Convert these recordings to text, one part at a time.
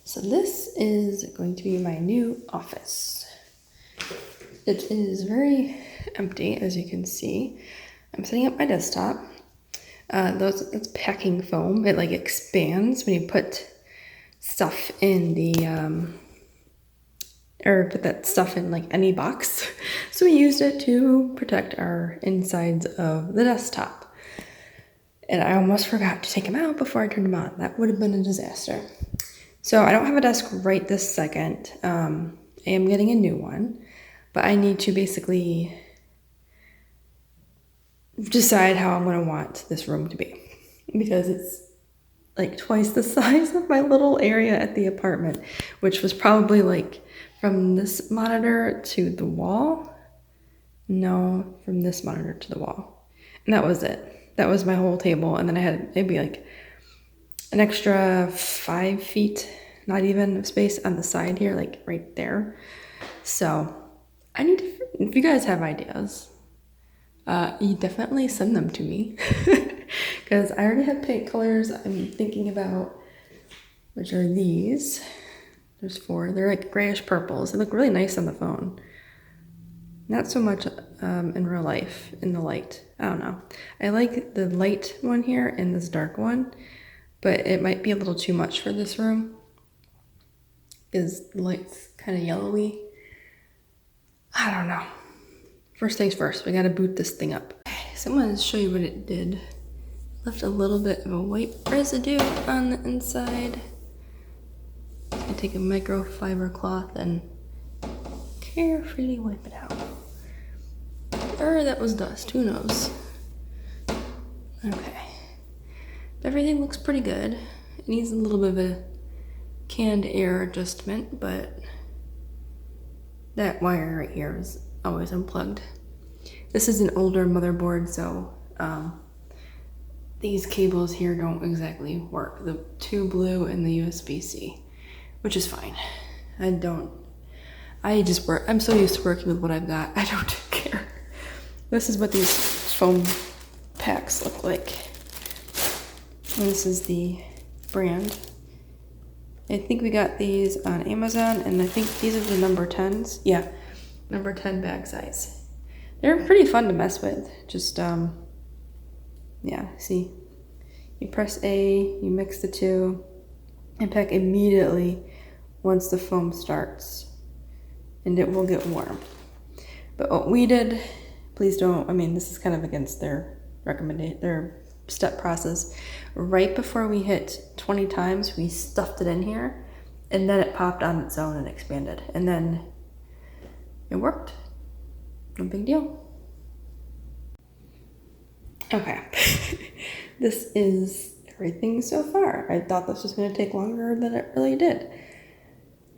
So this is going to be my new office. It is very empty, as you can see. I'm setting up my desktop. That's packing foam. It like expands when you put stuff in the, or put that stuff in like any box. So we used it to protect our insides of the desktop. And I almost forgot to take them out before I turned them on. That would have been a disaster. So I don't have a desk right this second. I am getting a new one, but I need to basically decide how I'm going to want this room to be, because it's like twice the size of my little area at the apartment, which was probably like from this monitor to the wall. No, from this monitor to the wall. And that was it. That was my whole table. And then I had maybe like an extra 5 feet, not even, of space on the side here, like right there. So I need to, if you guys have ideas, you definitely send them to me, because I already have paint colors I'm thinking about, which are these. There's 4. They're like grayish purples. They look really nice on the phone. Not so much in real life, in the light. I don't know. I like the light one here and this dark one, but it might be a little too much for this room, because the light's kind of yellowy. I don't know. First things first, we gotta boot this thing up. So I'm gonna show you what it did. Left a little bit of a white residue on the inside. I take a microfiber cloth and carefully wipe it out. Or that was dust, who knows? Okay. Everything looks pretty good. It needs a little bit of a canned air adjustment, but that wire right here is always unplugged. This is an older motherboard, so these cables here don't exactly work. The 2 blue and the USB-C, which is fine. I'm so used to working with what I've got, I don't care. This is what these foam packs look like. And this is the brand. I think we got these on Amazon, and I think these are the number 10s. Yeah, number 10 bag size. They're pretty fun to mess with. Just, yeah, see. You press A, you mix the 2, and pack immediately once the foam starts, and it will get warm. But what we did, please don't, I mean, this is kind of against their their step process. Right before we hit 20 times, we stuffed it in here, and then it popped on its own and expanded, and then it worked. No big deal. Okay. This is everything so far. I thought this was going to take longer than it really did.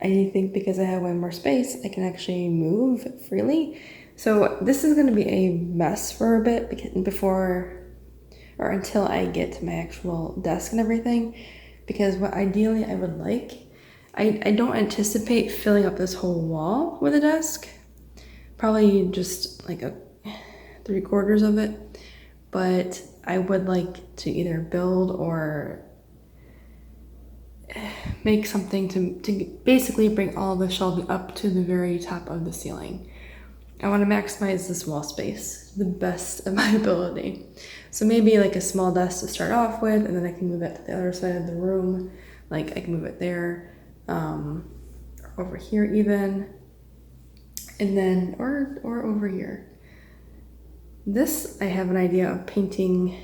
I think because I have way more space, I can actually move freely. So this is going to be a mess for a bit before, or until I get to my actual desk and everything, because what ideally I would like, I don't anticipate filling up this whole wall with a desk. Probably just like a 3/4 of it, but I would like to either build or make something to basically bring all the shelving up to the very top of the ceiling. I want to maximize this wall space the best of my ability. So maybe like a small desk to start off with, and then I can move it to the other side of the room. Like I can move it there, or over here even. And then, or over here. This, I have an idea of painting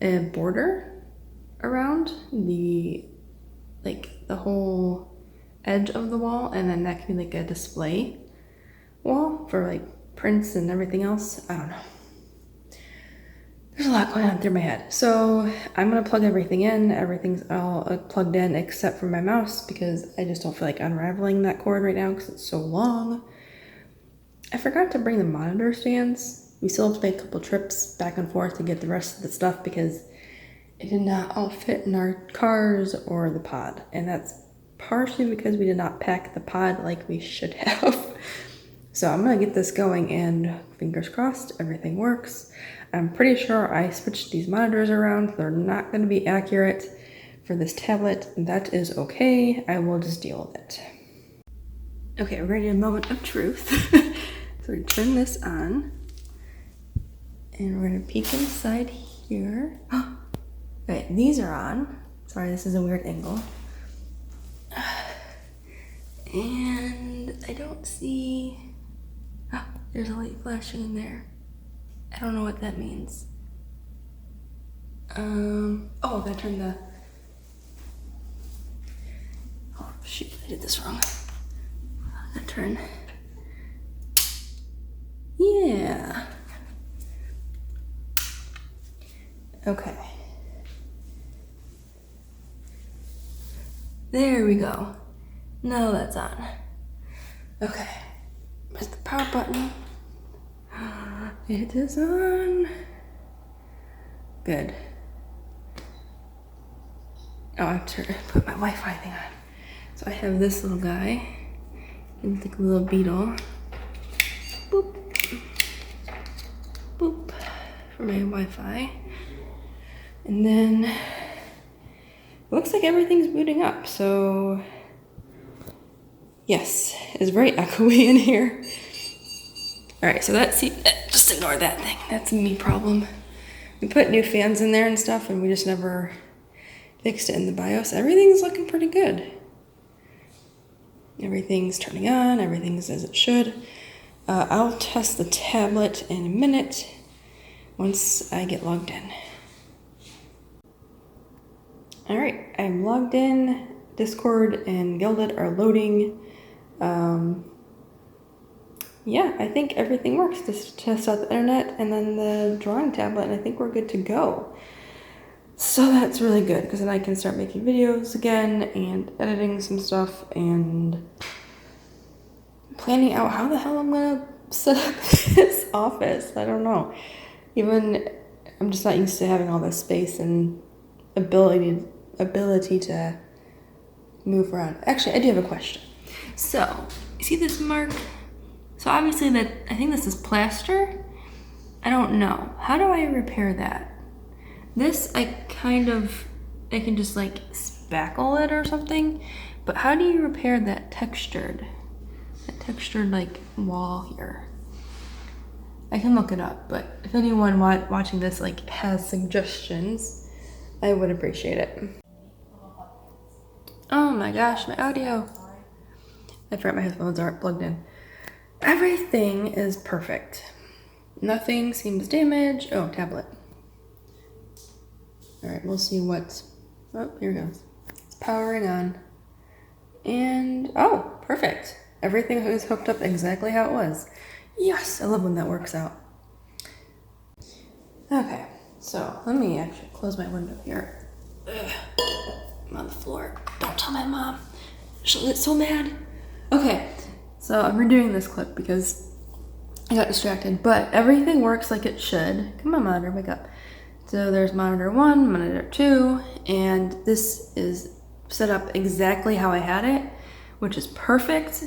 a border around the whole edge of the wall, and then that can be like a display wall for like prints and everything else. I don't know. There's a lot going on through my head. So I'm gonna plug everything in. Everything's all plugged in except for my mouse, because I just don't feel like unraveling that cord right now because it's so long. I forgot to bring the monitor stands. We still have to make a couple trips back and forth to get the rest of the stuff, because it did not all fit in our cars or the pod. And that's partially because we did not pack the pod like we should have. So I'm gonna get this going, and fingers crossed everything works. I'm pretty sure I switched these monitors around. They're not gonna be accurate, for this tablet. That is okay. I will just deal with it. Okay, we're gonna do a moment of truth. So we turn this on and we're gonna peek inside here. Okay, these are on. Sorry, this is a weird angle. And I don't see, there's a light flashing in there. I don't know what that means. Oh, I gotta turn the, oh shoot, I did this wrong. I gotta turn, yeah. Okay. There we go. Now that's on. Okay. Press the power button. It is on. Good. Oh, I have to put my Wi-Fi thing on. So I have this little guy. It's like a little beetle. Boop. Boop. For my Wi-Fi. And then it looks like everything's booting up, so yes, it's very echoey in here. All right, so that's, just ignore that thing. That's a me problem. We put new fans in there and stuff, and we just never fixed it in the BIOS. Everything's looking pretty good. Everything's turning on, everything's as it should. I'll test the tablet in a minute once I get logged in. All right, I'm logged in. Discord and Guilded are loading. Yeah, I think everything works. Just test out the internet and then the drawing tablet, and I think we're good to go. So that's really good, because then I can start making videos again and editing some stuff and planning out how the hell I'm gonna set up this office. I don't know. Even I'm just not used to having all this space and ability to move around. Actually, I do have a question. So, you see this mark? So obviously I think this is plaster. I don't know. How do I repair that? This, I can just like spackle it or something, but how do you repair that textured like wall here? I can look it up, but if anyone watching this like has suggestions, I would appreciate it. Oh my gosh, my audio. I forgot my headphones aren't plugged in. Everything is perfect. Nothing seems damaged. Oh, tablet. All right, we'll see what's, oh, here it goes. It's powering on. And, oh, perfect. Everything is hooked up exactly how it was. Yes, I love when that works out. Okay, so let me actually close my window here. Ugh. I'm on the floor. Don't tell my mom. She'll get so mad. Okay, so I'm redoing this clip because I got distracted, but everything works like it should. Come on, monitor, wake up. So there's monitor 1, monitor 2, and this is set up exactly how I had it, which is perfect.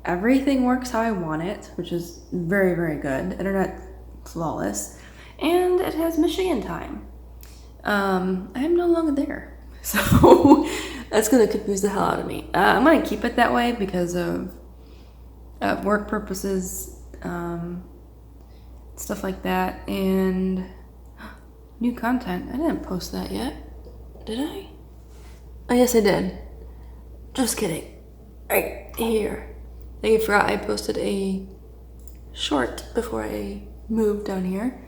Everything works how I want it, which is very, very good. Internet flawless. And it has Michigan time. I'm no longer there. So that's gonna confuse the hell out of me. I'm gonna keep it that way because of work purposes, stuff like that, and new content. I didn't post that yet, did I? Oh yes, I did. Just kidding. Right here. I forgot I posted a short before I moved down here,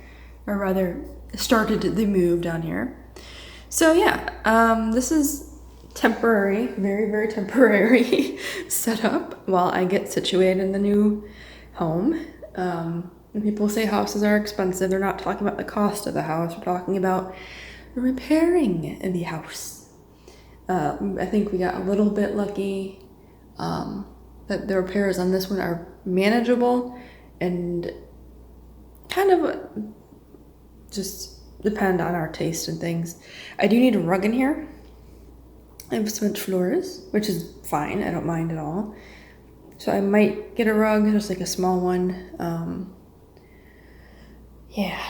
or rather started the move down here. So yeah, this is temporary, very, very temporary setup while I get situated in the new home. When people say houses are expensive, they're not talking about the cost of the house. We're talking about repairing the house. I think we got a little bit lucky that the repairs on this one are manageable and kind of just depend on our taste and things. I do need a rug in here. I have cement floors, which is fine. I don't mind at all. So I might get a rug, just like a small one. Yeah,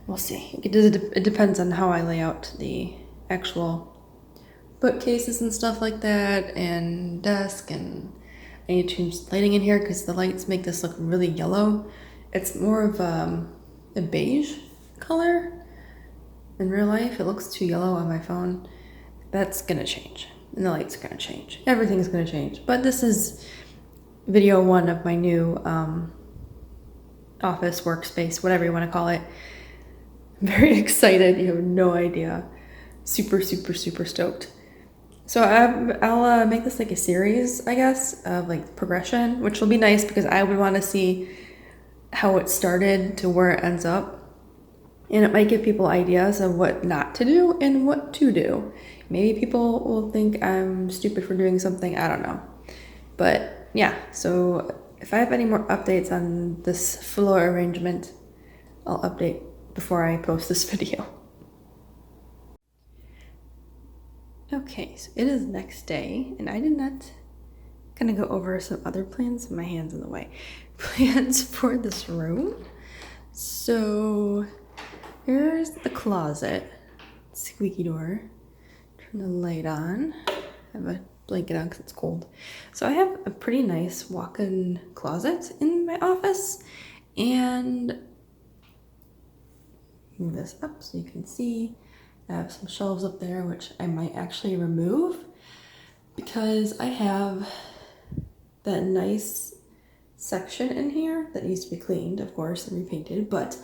we'll see. It depends on how I lay out the actual bookcases and stuff like that, and desk, and I need to change the lighting in here because the lights make this look really yellow. It's more of a beige color. In real life, it looks too yellow on my phone. That's gonna change, and the lights are gonna change. Everything's gonna change. But this is video 1 of my new office workspace, whatever you want to call it. I'm very excited. You have no idea. Super, super, super stoked. So I'll make this like a series, I guess, of like progression, which will be nice because I would want to see how it started to where it ends up. And it might give people ideas of what not to do and what to do. Maybe people will think I'm stupid for doing something. I don't know. But yeah, so if I have any more updates on this floor arrangement, I'll update before I post this video. Okay, so it is next day, and I did not gonna go over some other plans. My hand's in the way. Plans for this room. So here's the closet. Squeaky door. Turn the light on. I have a blanket on because it's cold. So I have a pretty nice walk-in closet in my office, and move this up so you can see. I have some shelves up there, which I might actually remove because I have that nice section in here that needs to be cleaned, of course, and repainted, but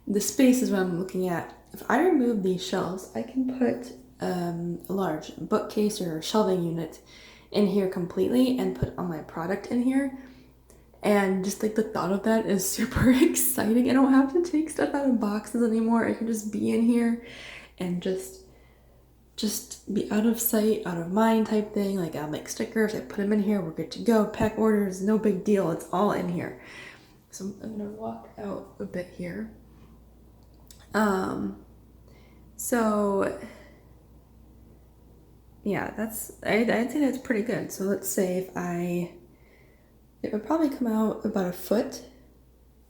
the space is what I'm looking at. If I remove these shelves, I can put a large bookcase or shelving unit in here completely and put all my product in here. And just like the thought of that is super exciting. I don't have to take stuff out of boxes anymore. I can just be in here and just be out of sight, out of mind type thing. Like I'll make stickers, I put them in here, we're good to go. Pack orders, no big deal. It's all in here. So I'm gonna walk out a bit here. So yeah, I'd say that's pretty good. So let's say it would probably come out about a foot.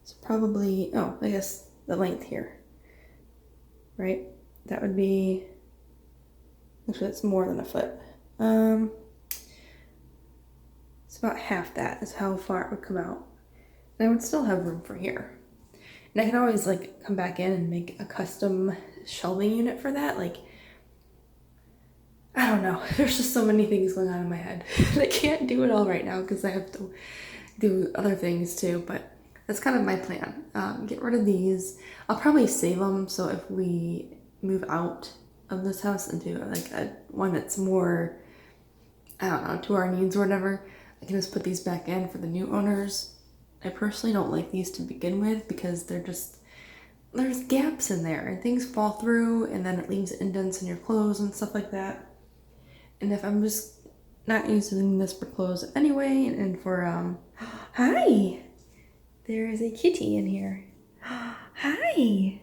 So probably, I guess the length here, right? That would be, actually it's more than a foot. It's about half that is how far it would come out. And I would still have room for here. And I can always like come back in and make a custom shelving unit for that. Like, I don't know. There's just so many things going on in my head. I can't do it all right now because I have to do other things too, but that's kind of my plan. Get rid of these. I'll probably save them, so if we move out of this house into like one that's more, I don't know, to our needs or whatever, I can just put these back in for the new owners. I personally don't like these to begin with because there's gaps in there and things fall through and then it leaves indents in your clothes and stuff like that. And if I'm just not using this for clothes anyway, and for, hi! There is a kitty in here. Hi!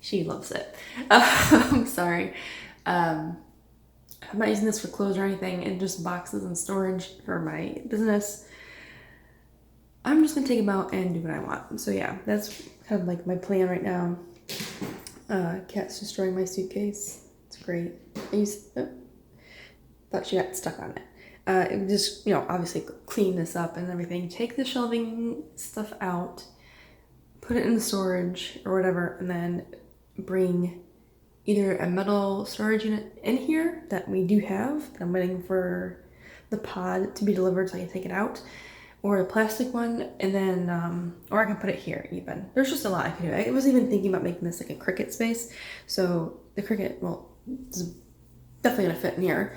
She loves it. I'm sorry. I'm not using this for clothes or anything, and just boxes and storage for my business. I'm just gonna take them out and do what I want. So yeah, that's kind of like my plan right now. Cat's destroying my suitcase. It's great. Thought she got stuck on it. It just, obviously clean this up and everything. Take the shelving stuff out, put it in the storage or whatever, and then bring either a metal storage unit in here that we do have, that I'm waiting for the pod to be delivered so I can take it out, or a plastic one, and then, or I can put it here even. There's just a lot I can do. I was even thinking about making this like a Cricut space. So the Cricut, is definitely gonna fit in here.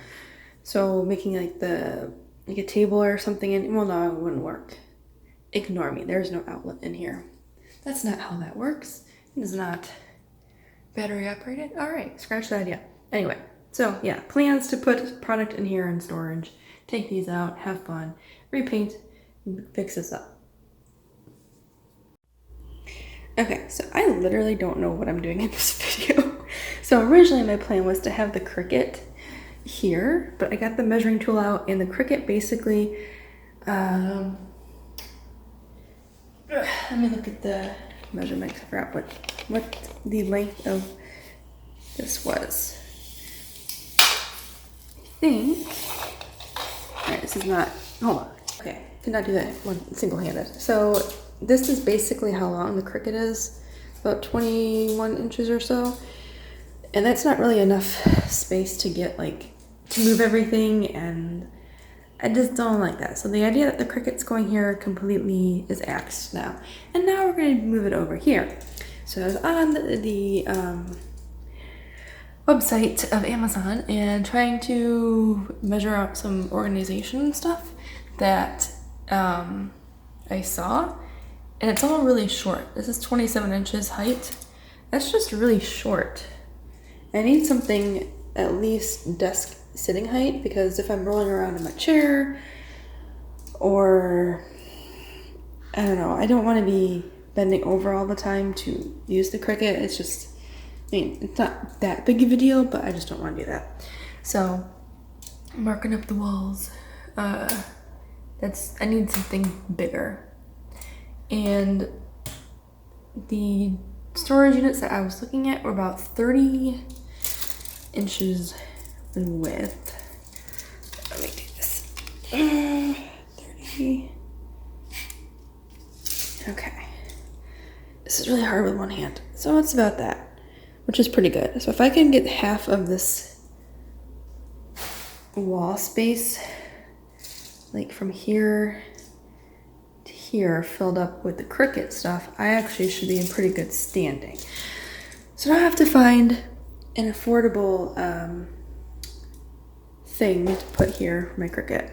So making like a table or something in, well, no, it wouldn't work. Ignore me, there's no outlet in here. That's not how that works. It is not battery operated. All right, scratch that idea. Anyway, so yeah, plans to put product in here in storage, take these out, have fun, repaint, fix this up. Okay, so I literally don't know what I'm doing in this video. So originally my plan was to have the Cricut here, but I got the measuring tool out, and the Cricut basically, let me look at the measurement. I forgot what the length of this was. think, all right, this is not, hold on. Okay, could not do that one single-handed. So this is basically how long the Cricut is, about 21 inches or so. And that's not really enough space to get like, to move everything, and I just don't like that. So the idea that the Cricut's going here completely is axed now. And now we're gonna move it over here. So I was on the website of Amazon and trying to measure out some organization stuff that I saw, and it's all really short. This is 27 inches height. That's just really short. I need something at least desk sitting height, because if I'm rolling around in my chair, or I don't know, I don't want to be bending over all the time to use the Cricut. It's just, I mean, it's not that big of a deal, but I just don't want to do that. So I'm marking up the walls. I need something bigger. And the storage units that I was looking at were about 30 inches in width. Let me do this. 30. Okay. This is really hard with one hand. So it's about that, which is pretty good. So if I can get half of this wall space, like from here to here, filled up with the Cricut stuff, I actually should be in pretty good standing. So now I have to find an affordable thing to put here for my Cricut.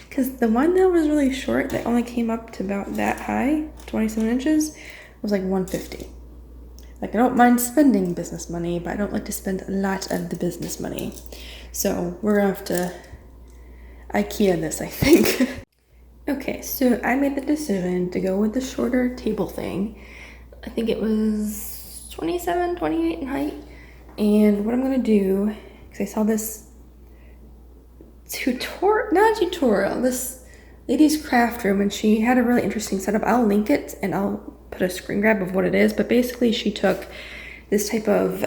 Because the one that was really short, that only came up to about that high, 27 inches, was like $150. Like, I don't mind spending business money, but I don't like to spend a lot of the business money. So we're gonna have to IKEA this, I think. Okay, so I made the decision to go with the shorter table thing. I think it was 27, 28 in height. And what I'm gonna do, because I saw this tutorial, this lady's craft room, and she had a really interesting setup. I'll link it and I'll put a screen grab of what it is, but basically she took this type of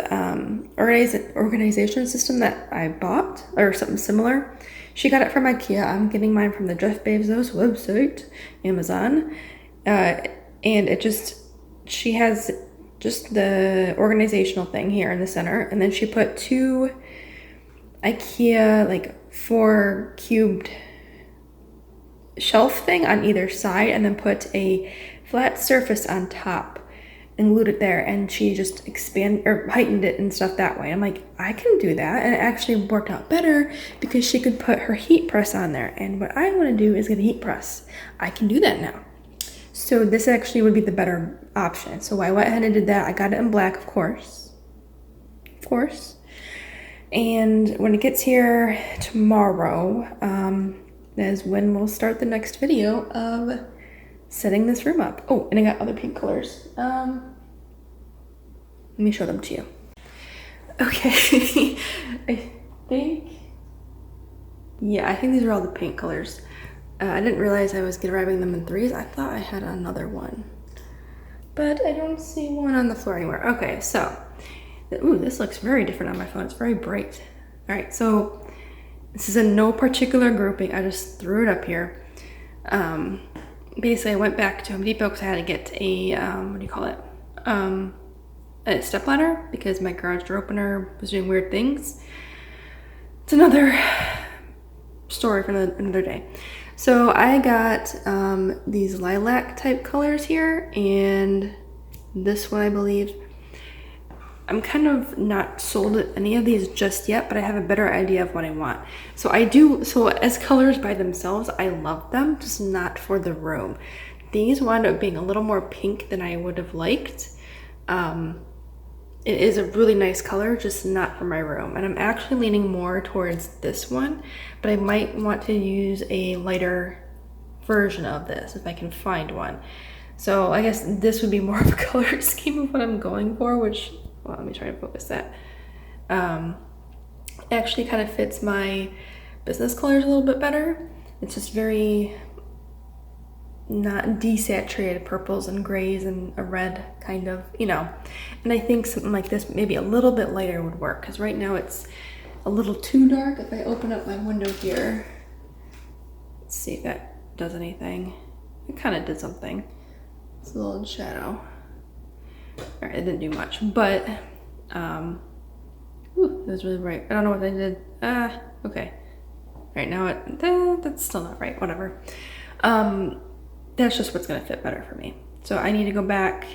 organization system that I bought, or something similar. She got it from IKEA. I'm getting mine from the Jeff Bezos website, Amazon. And it just, she has just the organizational thing here in the center, and then she put two IKEA like 4 cubed shelf thing on either side, and then put a flat surface on top and glued it there, and she just heightened it and stuff that way. I'm like, I can do that, and it actually worked out better because she could put her heat press on there, and what I want to do is get a heat press. I can do that now. So this actually would be the better option. So I went ahead and did that. I got it in black, of course. And when it gets here tomorrow, is when we'll start the next video of setting this room up. Oh, and I got other pink colors. Let me show them to you. Okay, I think these are all the pink colors. I didn't realize I was grabbing them in 3s. I thought I had another one, but I don't see one on the floor anywhere. Okay, so, ooh, this looks very different on my phone. It's very bright. All right, so this is in no particular grouping. I just threw it up here. Basically, I went back to Home Depot because I had to get a, a step ladder because my garage door opener was doing weird things. It's another story for another day. So I got these lilac type colors here, and this one I believe. I'm kind of not sold at any of these just yet, but I have a better idea of what I want. So as colors by themselves, I love them, just not for the room. These wound up being a little more pink than I would have liked. It is a really nice color, just not for my room. And I'm actually leaning more towards this one, but I might want to use a lighter version of this if I can find one. So I guess this would be more of a color scheme of what I'm going for, which, well, let me try to focus that. Actually kind of fits my business colors a little bit better. It's just very not desaturated purples and grays and a red kind of, you know. And I think something like this, maybe a little bit lighter, would work, because right now it's a little too dark. If I open up my window here, let's see if that does anything. It kind of did something. It's a little in shadow. All right, it didn't do much, but ooh, it was really bright. I don't know what I did. Okay. Right now that's still not right, whatever. That's just what's gonna fit better for me. So I need to go back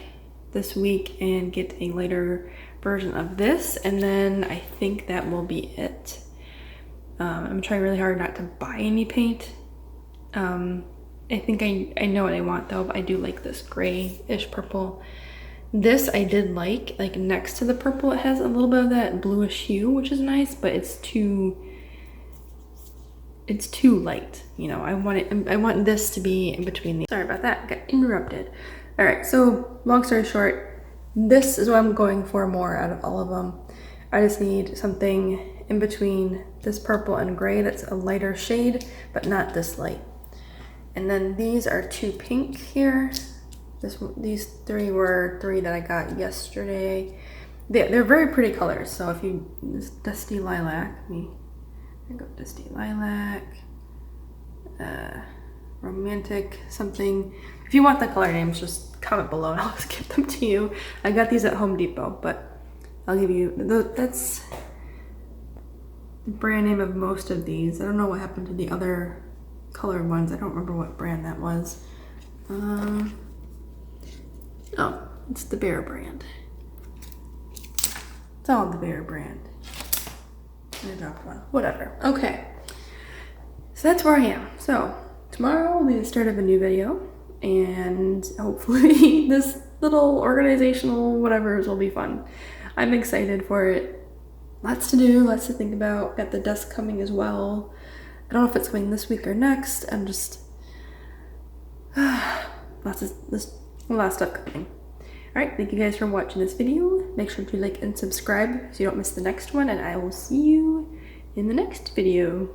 this week and get a lighter version of this, and then I think that will be it. I'm trying really hard not to buy any paint. I think I know what I want though, but I do like this grayish purple. This I did like next to the purple, it has a little bit of that bluish hue, which is nice, but it's too light. You know, I want this to be in between the, sorry about that, got interrupted. All right, so long story short, this is what I'm going for more out of all of them. I just need something in between this purple and gray that's a lighter shade, but not this light. And then these are two pink here. These three were three that I got yesterday. They're very pretty colors. So if you, this Dusty Lilac, I go Dusty Lilac, Romantic something. If you want the color names, just comment below and I'll just give them to you. I got these at Home Depot, but I'll give you, that's the brand name of most of these. I don't know what happened to the other colored ones. I don't remember what brand that was. Oh, it's the Bear brand. It's all the Bear brand. I dropped one. Whatever. Okay. So that's where I am. So tomorrow will be the start of a new video, and hopefully this little organizational whatevers will be fun. I'm excited for it. Lots to do, lots to think about. Got the desk coming as well. I don't know if it's coming this week or next. I'm just lots of stuff coming. Alright, thank you guys for watching this video. Make sure to like and subscribe so you don't miss the next one, and I will see you in the next video.